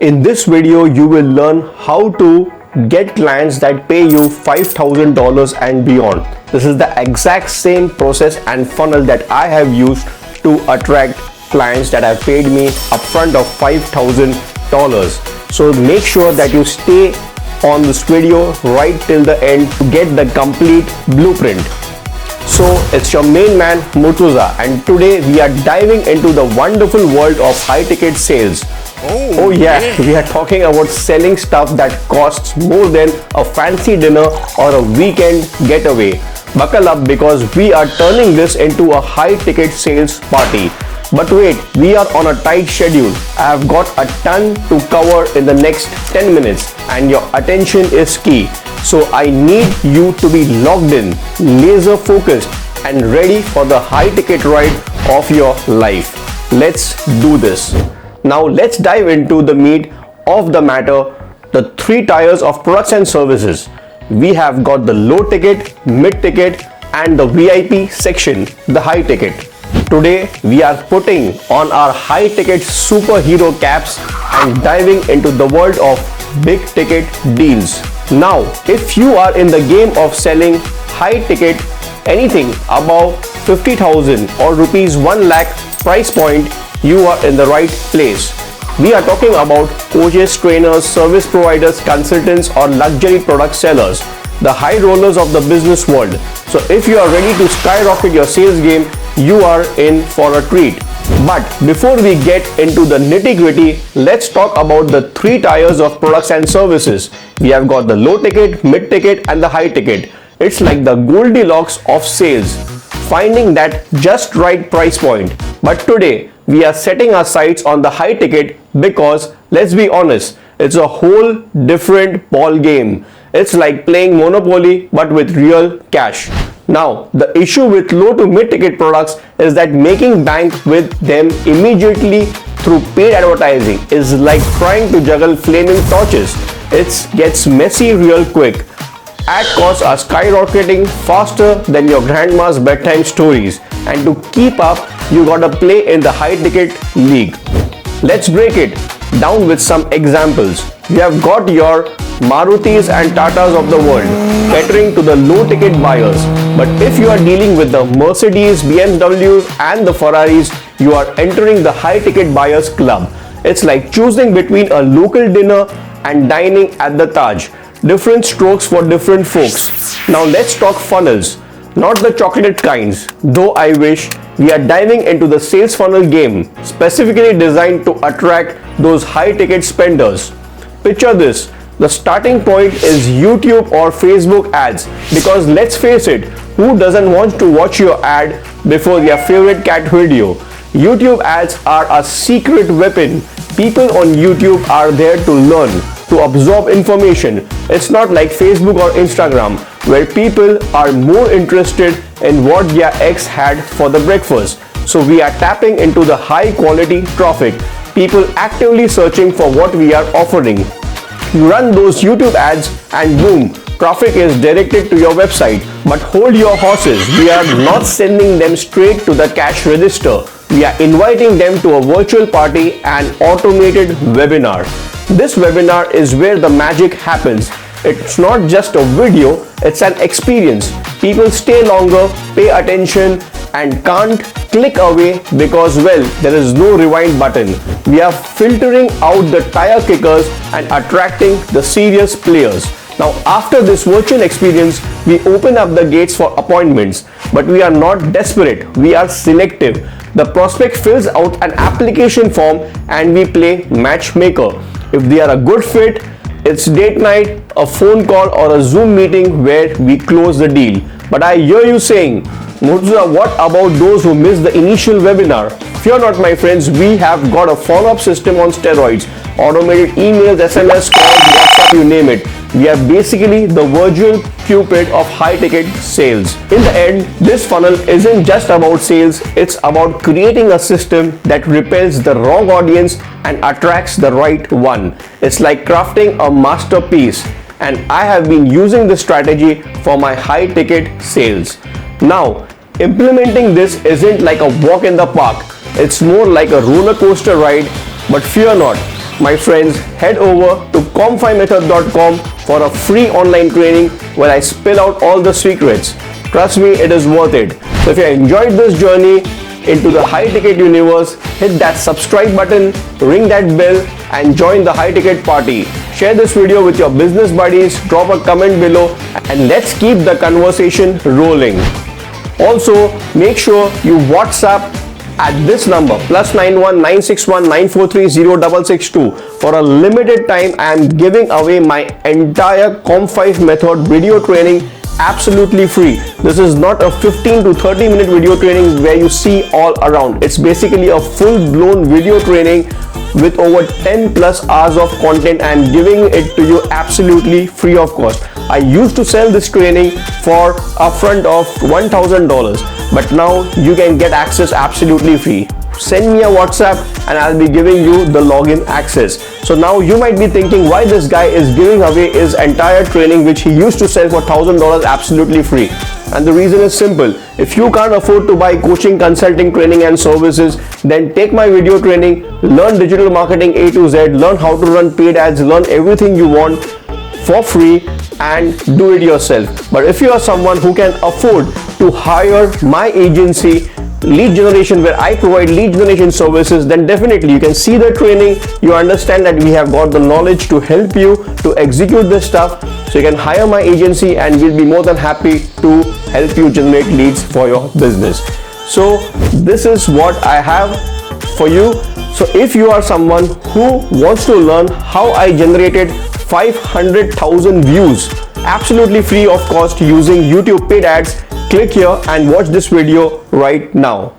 In this video, you will learn how to get clients that pay you $5,000 and beyond. This is the exact same process and funnel that I have used to attract clients that have paid me upfront of $5,000. So make sure that you stay on this video right till the end to get the complete blueprint. So it's your main man Murtuza, and today we are diving into the wonderful world of high ticket sales. Oh yeah, we are talking about selling stuff that costs more than a fancy dinner or a weekend getaway. Buckle up because we are turning this into a high ticket sales party. But wait, we are on a tight schedule. I have got a ton to cover in the next 10 minutes and your attention is key. So I need you to be locked in, laser focused and ready for the high ticket ride of your life. Let's do this. Now let's dive into the meat of the matter, the three tiers of products and services. We have got the low ticket, mid ticket and the VIP section, the high ticket. Today we are putting on our high ticket superhero caps and diving into the world of big ticket deals. Now if you are in the game of selling high ticket, anything above 50,000 or rupees 1 lakh price point, you are in the right place. We are talking about coaches, trainers, service providers, consultants or luxury product sellers, the high rollers of the business world. So if you are ready to skyrocket your sales game, you are in for a treat. But before we get into the nitty-gritty, let's talk about the three tiers of products and services. We have got the low ticket, mid ticket and the high ticket. It's like the Goldilocks of sales, finding that just right price point. But today we are setting our sights on the high ticket because, let's be honest, it's a whole different ball game. It's like playing Monopoly but with real cash. Now, the issue with low to mid ticket products is that making bank with them immediately through paid advertising is like trying to juggle flaming torches. It gets messy real quick. Ad costs are skyrocketing faster than your grandma's bedtime stories, and to keep up, you gotta play in the high ticket league. Let's break it down with some examples. You have got your Marutis and Tatas of the world catering to the low ticket buyers, but if you are dealing with the Mercedes, BMWs and the Ferraris, you are entering the high ticket buyers club. It's like choosing between a local dinner and dining at the Taj. Different strokes for different folks. Now let's talk funnels, not the chocolate kinds, though I wish. We are diving into the sales funnel game, specifically designed to attract those high ticket spenders. Picture this, the starting point is YouTube or Facebook ads, because let's face it, who doesn't want to watch your ad before their favorite cat video? YouTube ads are a secret weapon. People on YouTube are there to learn, to absorb information. It's not like Facebook or Instagram, where people are more interested in what their ex had for the breakfast. So we are tapping into the high quality traffic, people actively searching for what we are offering. You run those YouTube ads and boom, traffic is directed to your website. But hold your horses, we are not sending them straight to the cash register. We are inviting them to a virtual party and automated webinar. This webinar is where the magic happens. It's not just a video, it's an experience. People stay longer, pay attention and can't click away because, well, there is no rewind button. We are filtering out the tire kickers and attracting the serious players. Now after this virtual experience, we open up the gates for appointments, but we are not desperate, we are selective. The prospect fills out an application form and we play matchmaker. If they are a good fit, it's date night, a phone call or a Zoom meeting where we close the deal. But I hear you saying, Murtuza, what about those who miss the initial webinar? Fear not, my friends, we have got a follow-up system on steroids. Automated emails, SMS calls, WhatsApp, you name it. We are basically the virtual Cupid of high ticket sales. In the end, this funnel isn't just about sales, it's about creating a system that repels the wrong audience and attracts the right one. It's like crafting a masterpiece, and I have been using this strategy for my high ticket sales. Now, implementing this isn't like a walk in the park, it's more like a roller coaster ride. But fear not, my friends, head over to com5method.com for a free online training where I spill out all the secrets. Trust me, it is worth it. So if you enjoyed this journey into the high ticket universe, hit that subscribe button, ring that bell, and join the high ticket party. Share this video with your business buddies, drop a comment below, and let's keep the conversation rolling. Also, make sure you WhatsApp at this number +91 961 943 0662. For a limited time, I am giving away my entire Com5 Method video training absolutely free. This is not a 15 to 30 minute video training where you see all around. It's basically a full-blown video training with over 10 plus hours of content. I'm giving it to you absolutely free of cost. I used to sell this training for upfront of $1,000, but now you can get access absolutely free. Send me a WhatsApp and I'll be giving you the login access. So now you might be thinking why this guy is giving away his entire training which he used to sell for $1,000 absolutely free. And the reason is simple. If you can't afford to buy coaching, consulting, training and services, then take my video training, learn digital marketing A to Z, learn how to run paid ads, learn everything you want for free and do it yourself. But if you are someone who can afford to hire my agency, lead generation, where I provide lead generation services, then definitely you can see the training, you understand that we have got the knowledge to help you to execute this stuff. So you can hire my agency and we'll be more than happy to help you generate leads for your business. So this is what I have for you. So if you are someone who wants to learn how I generated 500,000 views absolutely free of cost using YouTube paid ads, click here and watch this video right now.